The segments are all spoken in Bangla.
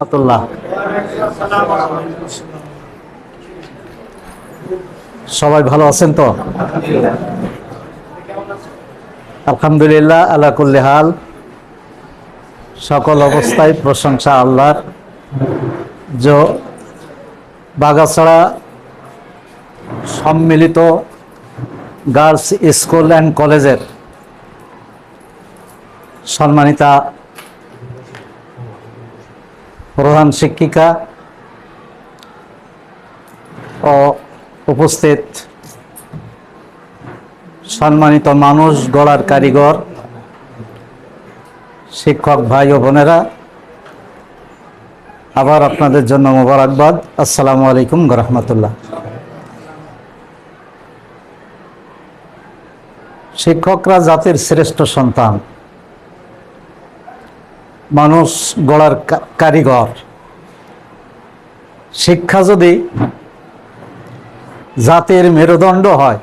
রাহমাতুল্লাহ। সবাই ভালো আছেন তো? আলহামদুলিল্লাহ, আলা কুল্লি হাল। সকল অবস্থায় প্রশংসা আল্লাহর। যে বাগাছড়া সম্মিলিত গার্লস স্কুল অ্যান্ড কলেজের সম্মানিতা প্রধান শিক্ষিকা ও উপস্থিত সম্মানিত মানুষ গড়ার কারিগর, শিক্ষক ভাই ও বোনেরা, আবার আপনাদের জন্য মোবারকবাদ। আসসালামু আলাইকুম ওয়া রাহমাতুল্লাহ। শিক্ষকরা জাতির শ্রেষ্ঠ সন্তান, মানুষ গড়ার কারিগর। শিক্ষা যদি জাতির মেরুদণ্ড হয়,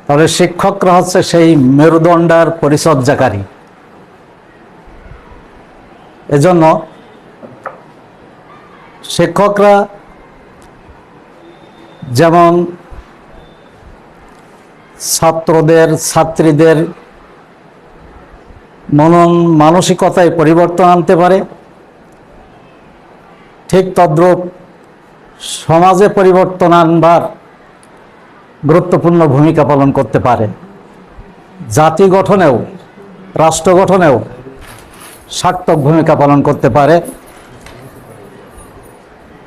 তাহলে শিক্ষকরা হচ্ছে সেই মেরুদণ্ডের পরিচর্যাকারী। এজন্য শিক্ষকরা যেমন ছাত্রদের ছাত্রীদের মানসিকতায় পরিবর্তন আনতে পারে, ঠিক তদ্রূপ সমাজে পরিবর্তন আনবার গুরুত্বপূর্ণ ভূমিকা পালন করতে পারে। জাতি গঠনেও, রাষ্ট্র গঠনেও সার্থক ভূমিকা পালন করতে পারে।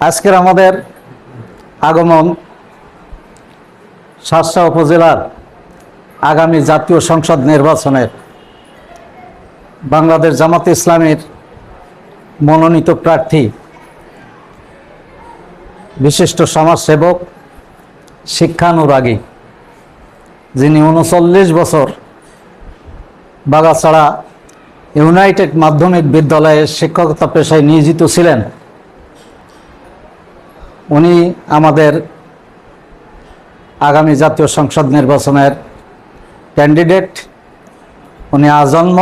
আজকের আমাদের আগমন শার্শা উপজেলার আগামী জাতীয় সংসদ নির্বাচনের বাংলাদেশ জামাতে ইসলামীর মনোনীত প্রার্থী, বিশিষ্ট সমাজসেবক, শিক্ষানুরাগী, যিনি 39 বছর বাগাছড়া ইউনাইটেড মাধ্যমিক বিদ্যালয়ে শিক্ষকতা পেশায় নিয়োজিত ছিলেন। উনি আমাদের আগামী জাতীয় সংসদ নির্বাচনের ক্যান্ডিডেট। উনি আজন্ম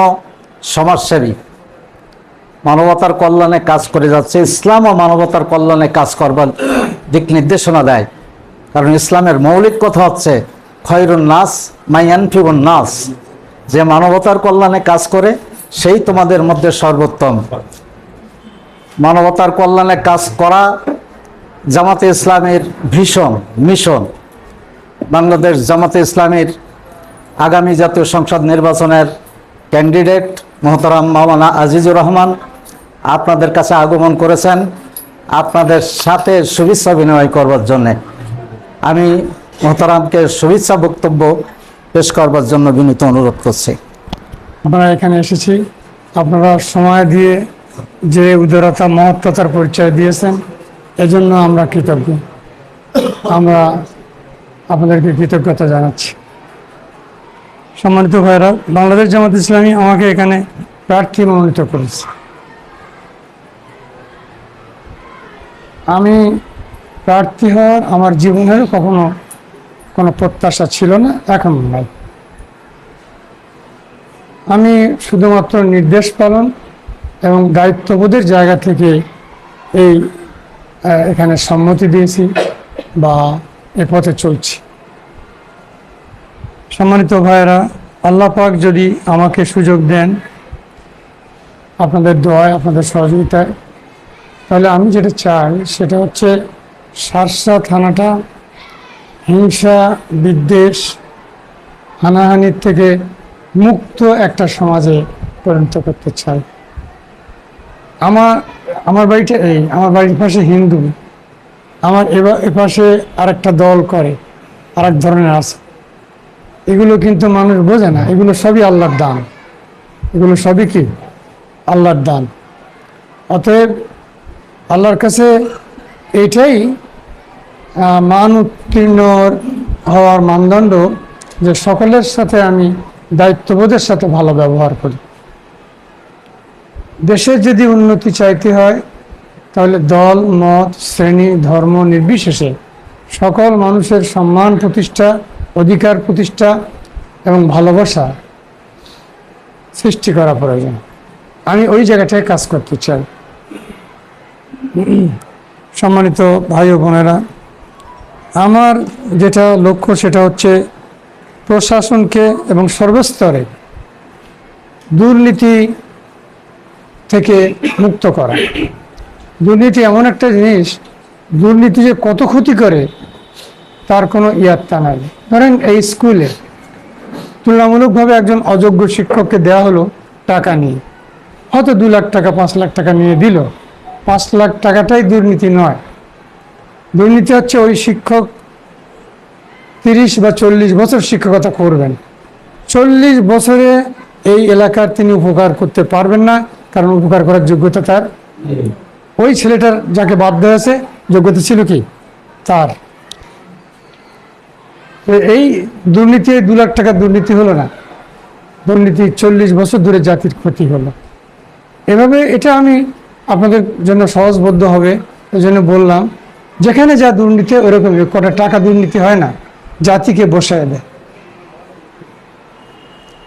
সমাজসেবী, মানবতার কল্যাণে কাজ করে যাচ্ছে। ইসলাম ও মানবতার কল্যাণে কাজ করবার দিক নির্দেশনা দেয়, কারণ ইসলামের মৌলিক কথা হচ্ছে খয়রুন নাস মাইয়ানফিউন নাস, যে মানবতার কল্যাণে কাজ করে সেই তোমাদের মধ্যে সর্বোত্তম। মানবতার কল্যাণে কাজ করা জামাতে ইসলামের ভীষণ মিশন। বাংলাদেশ জামাতে ইসলামীর আগামী জাতীয় সংসদ নির্বাচনের ক্যান্ডিডেট মোহতারাম মাওলানা আজিজুর রহমান আপনাদের কাছে আগমন করেছেন আপনাদের সাথে শুভেচ্ছা বিনিময় করবার জন্যে। আমি মোহতারামকে শুভেচ্ছা বক্তব্য পেশ করবার জন্য বিনীত অনুরোধ করছি। আমরা এখানে এসেছি, আপনারা সময় দিয়ে যে উদারতা মহত্বতার পরিচয় দিয়েছেন, এজন্য আমরা কৃতজ্ঞ। আমরা আপনাদেরকে কৃতজ্ঞতা জানাচ্ছি। সম্মানিত ভাইরা, বাংলাদেশ জামাত ইসলামী আমাকে এখানে প্রার্থী মনোনীত করেছে। আমি প্রার্থী হওয়ার আমার জীবনেরও কখনো কোনো প্রত্যাশা ছিল না, এখন নাই। আমি শুধুমাত্র নির্দেশ পালন এবং দায়িত্ববোধের জায়গা থেকে এখানে সম্মতি দিয়েছি বা এ পথে চলছি। সম্মানিত ভাইয়েরা, আল্লাহ পাক যদি আমাকে সুযোগ দেন আপনাদের দোয়ায়, আপনাদের সহযোগিতায়, তাহলে আমি যেটা চাই সেটা হচ্ছে শার্শা থানাটা হিংসা, বিদ্বেষ, হানাহানির থেকে মুক্ত একটা সমাজে পরিণত করতে চাই। আমার বাড়িটা আমার বাড়ির পাশে হিন্দু, আমার এপাশে আরেকটা দল করে, আরেক ধরনের আছে। এগুলো কিন্তু মানুষ বোঝে না। এগুলো সবই আল্লাহর দান, এগুলো সবই কি আল্লাহর দান। অতএব আল্লাহর কাছে এইটাই মান উত্তীর্ণ হওয়ার মানদণ্ড যে সকলের সাথে আমি দায়িত্ববোধের সাথে ভালো ব্যবহার করি। দেশের যদি উন্নতি চাইতে হয়, তাহলে দল, মত, শ্রেণী, ধর্ম নির্বিশেষে সকল মানুষের সম্মান প্রতিষ্ঠা, অধিকার প্রতিষ্ঠা এবং ভালোবাসা সৃষ্টি করা প্রয়োজন। আমি ওই জায়গাটায় কাজ করতে চাই। সম্মানিত ভাই ও বোনেরা, আমার যেটা লক্ষ্য সেটা হচ্ছে প্রশাসনকে এবং সর্বস্তরে দুর্নীতি থেকে মুক্ত করা। দুর্নীতি এমন একটা জিনিস, দুর্নীতি যে কত ক্ষতি করে তার কোনো ইয়াত্তা নাই। ধরেন এই স্কুলে তুলনামূলকভাবে একজন অযোগ্য শিক্ষককে দেওয়া হলো টাকা নিয়ে, হয়তো 2 লাখ টাকা 5 লাখ টাকা নিয়ে দিল। 5 লাখ টাকাটাই দুর্নীতি নয়। দুর্নীতি হচ্ছে ওই শিক্ষক 30 বা 40 বছর শিক্ষকতা করবেন, 40 বছরে এই এলাকার তিনি উপকার করতে পারবেন না, কারণ উপকার করার যোগ্যতা তার নেই। ওই ছেলেটার যাকে বাধ্য হয়েছে যোগ্যতা ছিল কি তার। এই দুর্নীতি 2 লাখ টাকার দুর্নীতি হলো না, দুর্নীতি 40 বছর ধরে জাতির ক্ষতি হলো। এভাবে এটা আমি আপনাদের জন্য সহজবোধ্য হবে এই জন্য বললাম, যেখানে যা দুর্নীতি ওরকম কটা টাকা দুর্নীতি হয় না, জাতিকে বসায় দেয়।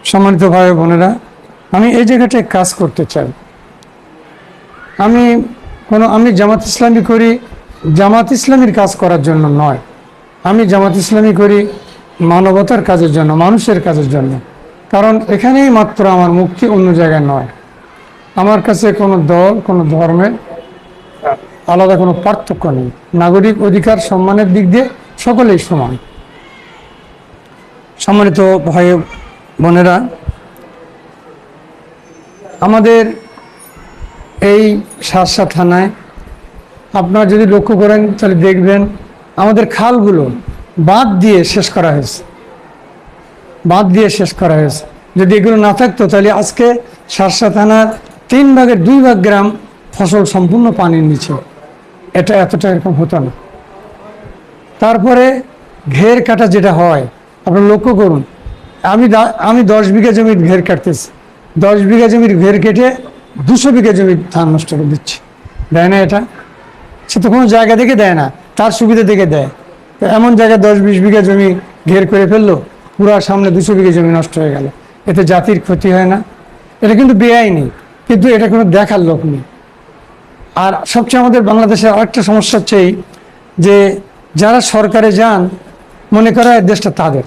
সম্মানিত ভাই ও বোনেরা, আমি এই জায়গাটায় কাজ করতে চাই। আমি জামাত ইসলামী করি জামাত ইসলামীর কাজ করার জন্য নয়, আমি জামাত ইসলামী করি মানবতার কাজের জন্য, মানুষের কাজের জন্য। কারণ এখানেই মাত্র আমার মুক্তি, অন্য জায়গায় নয়। আমার কাছে কোনো দল, কোনো ধর্মের আলাদা কোনো পার্থক্য নেই। নাগরিক অধিকার সম্মানের দিক দিয়ে সকলেই সমান। সম্মানিত ভাই বোনেরা, আমাদের এই শার্শা থানায় আপনারা যদি লক্ষ্য করেন তাহলে দেখবেন আমাদের খালগুলো বাঁধ দিয়ে শেষ করা হয়েছে, বাঁধ দিয়ে শেষ করা হয়েছে। যদি এগুলো না থাকতো তাহলে আজকে শার্শা থানার 3 ভাগের 2 ভাগ গ্রাম ফসল সম্পূর্ণ পানির নিচে, এটা এতটা এরকম হতো না। তারপরে ঘের কাটা যেটা হয়, আপনারা লক্ষ্য করুন, আমি 10 বিঘা জমির ঘের কাটতেছি, 10 বিঘা জমির ঘের কেটে 200 বিঘা জমির ধান নষ্ট করে দিচ্ছে। দেয় না এটা? সে তো কোনো জায়গা দেখে দেয় না, তার সুবিধা দেখে দেয়। তো এমন জায়গায় 10-20 বিঘা জমি ঘের করে ফেললো, পুরা সামনে 200 বিঘা জমি নষ্ট হয়ে গেল। এতে জাতির ক্ষতি হয় না? এটা কিন্তু বেআইনি, কিন্তু এটা কোনো দেখার লোক নেই। আর সবচেয়ে আমাদের বাংলাদেশের আরেকটা সমস্যা হচ্ছে এই যে যারা সরকারে যান মনে করা হয় দেশটা তাদের,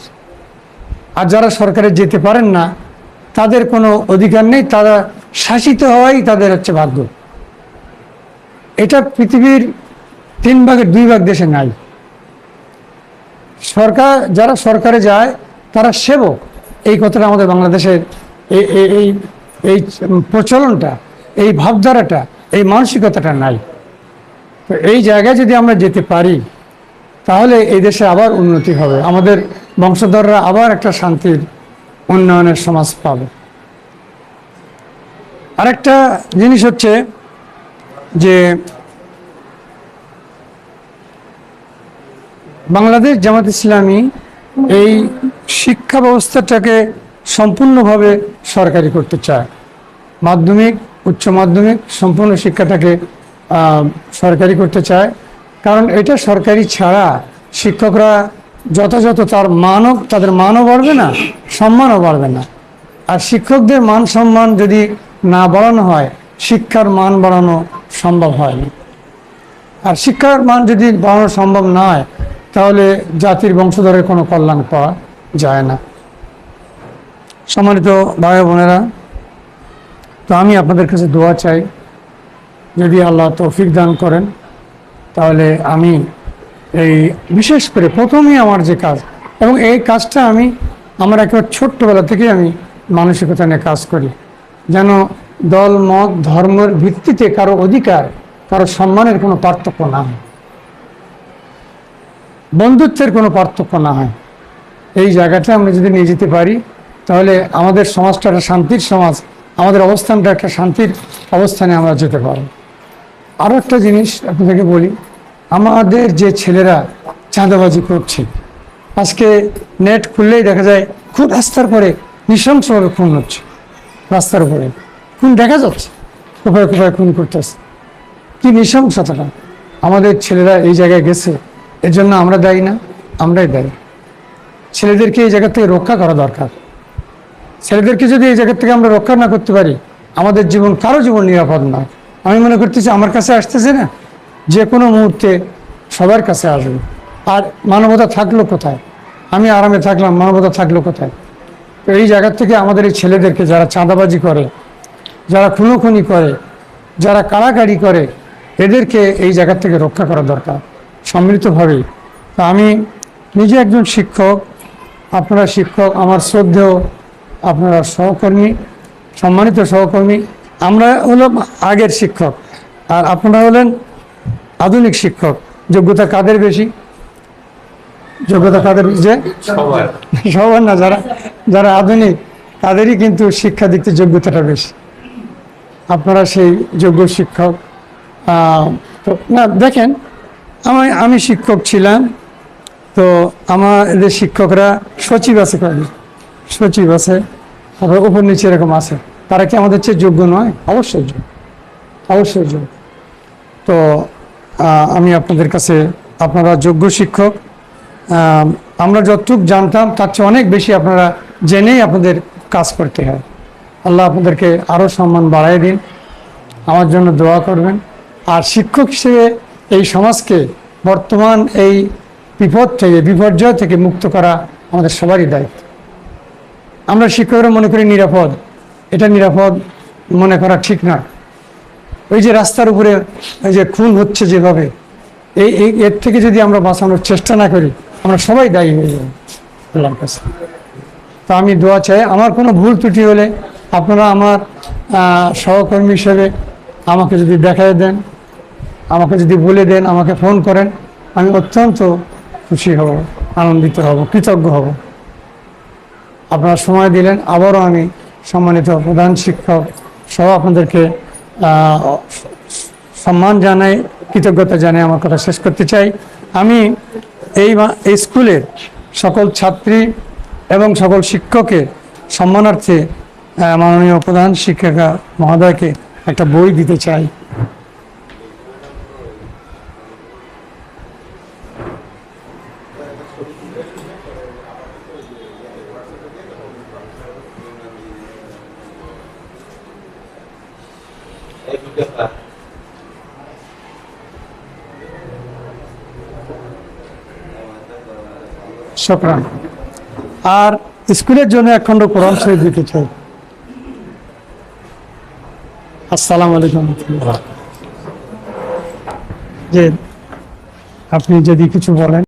আর যারা সরকারে যেতে পারেন না তাদের কোনো অধিকার নেই, তারা শাসিত হওয়াই তাদের হচ্ছে ভাগ্য। এটা পৃথিবীর 3 ভাগের 2 ভাগ দেশে নাই। সরকার, যারা সরকারে যায় তারা সেবক, এই কথাটা আমাদের বাংলাদেশের এই এই এই প্রচলনটা, এই ভাবধারাটা, এই মানসিকতাটা নাই। তো এই জায়গায় যদি আমরা যেতে পারি তাহলে এই দেশে আবার উন্নতি হবে, আমাদের বংশধররা আবার একটা শান্তির উন্নয়নের সমাজ পাবে। আরেকটা জিনিস হচ্ছে যে বাংলাদেশ জামাত ইসলামী এই শিক্ষা ব্যবস্থাটাকে সম্পূর্ণভাবে সরকারি করতে চায়। মাধ্যমিক, উচ্চ মাধ্যমিক সম্পূর্ণ শিক্ষাটাকে সরকারি করতে চায়। কারণ এটা সরকারি ছাড়া শিক্ষকরা যথাযথ তাদের মানও বাড়বে না, সম্মানও বাড়বে না। আর শিক্ষকদের মান সম্মান যদি না বাড়ানো হয়, শিক্ষার মান বাড়ানো সম্ভব হয় না। আর শিক্ষার মান যদি বাড়ানো সম্ভব না হয় তাহলে জাতির বংশধরের কোনো কল্যাণ পাওয়া যায় না। সম্মানিত ভাই বোনেরা, তো আমি আপনাদের কাছে দোয়া চাই, যদি আল্লাহ তৌফিক দান করেন তাহলে আমি এই বিশেষ করে প্রথমেই আমার যে কাজ, এবং এই কাজটা আমার একেবারে ছোট্টবেলা থেকে আমি মানসিকতা নিয়ে কাজ করি, যেন দল মত ধর্মের ভিত্তিতে কারো অধিকার, কারো সম্মানের কোনো পার্থক্য না হয়, বন্ধুত্বের কোনো পার্থক্য না হয়। এই জায়গাটা আমরা যদি নিয়ে যেতে পারি তাহলে আমাদের সমাজটা একটা শান্তির সমাজ, আমাদের অবস্থানটা একটা শান্তির অবস্থানে আমরা যেতে পারব। আরও একটা জিনিস আপনাদেরকে বলি, আমাদের যে ছেলেরা চাঁদাবাজি করছে, আজকে নেট খুললেই দেখা যায় খুব রাস্তার পরে নৃশংসভাবে খুন হচ্ছে, রাস্তার উপরে খুন দেখা যাচ্ছে, কোপায় কোপায় খুন করতেছে। কি নৃশংসতাটা! আমাদের ছেলেরা এই জায়গায় গেছে, এর জন্য আমরা দায়ী না? আমরাই দায়ী। ছেলেদেরকে এই জায়গা থেকে রক্ষা করা দরকার। ছেলেদেরকে যদি এই জায়গা থেকে আমরা রক্ষা না করতে পারি, আমাদের জীবন, কারো জীবন নিরাপদ নয়। আমি মনে করতেছি আমার কাছে আসতেছে না, যে কোনো মুহূর্তে সবার কাছে আসবে। আর মানবতা থাকলো কোথায়? আমি আরামে থাকলাম, মানবতা থাকলো কোথায়? তো এই জায়গা থেকে আমাদের এই ছেলেদেরকে, যারা চাঁদাবাজি করে, যারা খুনোখুনি করে, যারা কাড়াকাড়ি করে, এদেরকে এই জায়গা থেকে রক্ষা করা দরকার সম্মিলিতভাবেই। তো আমি নিজে একজন শিক্ষক, আপনারা শিক্ষক, আমার শ্রদ্ধেয় আপনারা সহকর্মী, সম্মানিত সহকর্মী। আমরা হলাম আগের শিক্ষক আর আপনারা হলেন আধুনিক শিক্ষক। যোগ্যতা কাদের বেশি? যোগ্যতা কাদের? যে সবার না, যারা যারা আধুনিক তাদেরই কিন্তু শিক্ষা দিতে যোগ্যতাটা বেশি। আপনারা সেই যোগ্য শিক্ষক। তো না দেখেন, আমি শিক্ষক ছিলাম, তো আমাদের শিক্ষকরা সচিব আছে, কয়েকজন সচিব আছে, তারপর উপর নিচে এরকম আছে। তারা কি আমাদের চেয়ে যোগ্য নয়? অবশ্যই যোগ্য, অবশ্যই যোগ্য। তো আমি আপনাদের কাছে, আপনারা যোগ্য শিক্ষক, আমরা যতটুকু জানতাম তার চেয়ে অনেক বেশি আপনারা জেনেই আপনাদের কাজ করতে হয়। আল্লাহ আপনাদেরকে আরও সম্মান বাড়ায় দিন, আমার জন্য দোয়া করবেন। আর শিক্ষক হিসেবে এই সমাজকে বর্তমান এই বিপদ থেকে, বিপর্যয় থেকে মুক্ত করা আমাদের সবারই দায়িত্ব। আমরা শিক্ষকরা মনে করি নিরাপদ, এটা নিরাপদ মনে করা ঠিক না। ওই যে রাস্তার উপরে ওই যে খুন হচ্ছে যেভাবে, এর থেকে যদি আমরা বাঁচানোর চেষ্টা না করি, আমরা সবাই দায়ী হয়ে যাব আল্লাহর কাছে। তো আমি দোয়া চাই, আমার কোনো ভুল ত্রুটি হলে আপনারা আমার সহকর্মী হিসেবে আমাকে যদি দেখায় দেন, আমাকে যদি বলে দেন, আমাকে ফোন করেন, আমি অত্যন্ত খুশি হব, আনন্দিত হব, কৃতজ্ঞ হব। আপনারা সময় দিলেন। আবারও আমি সম্মানিত প্রধান শিক্ষক সহ আপনাদেরকে সম্মান জানাই, কৃতজ্ঞতা জানাই আমার কথা শেষ করতে চাই। আমি এই স্কুলের সকল ছাত্রী এবং সকল শিক্ষকের সম্মানার্থে মাননীয় প্রধান শিক্ষিকা মহোদয়কে একটা বই দিতে চাই। শুকরান। আর স্কুলের জন্য এক খণ্ড কোরআন শরীফ দিতে চাই। আসসালামু আলাইকুম। যে আপনি যদি কিছু বলেন।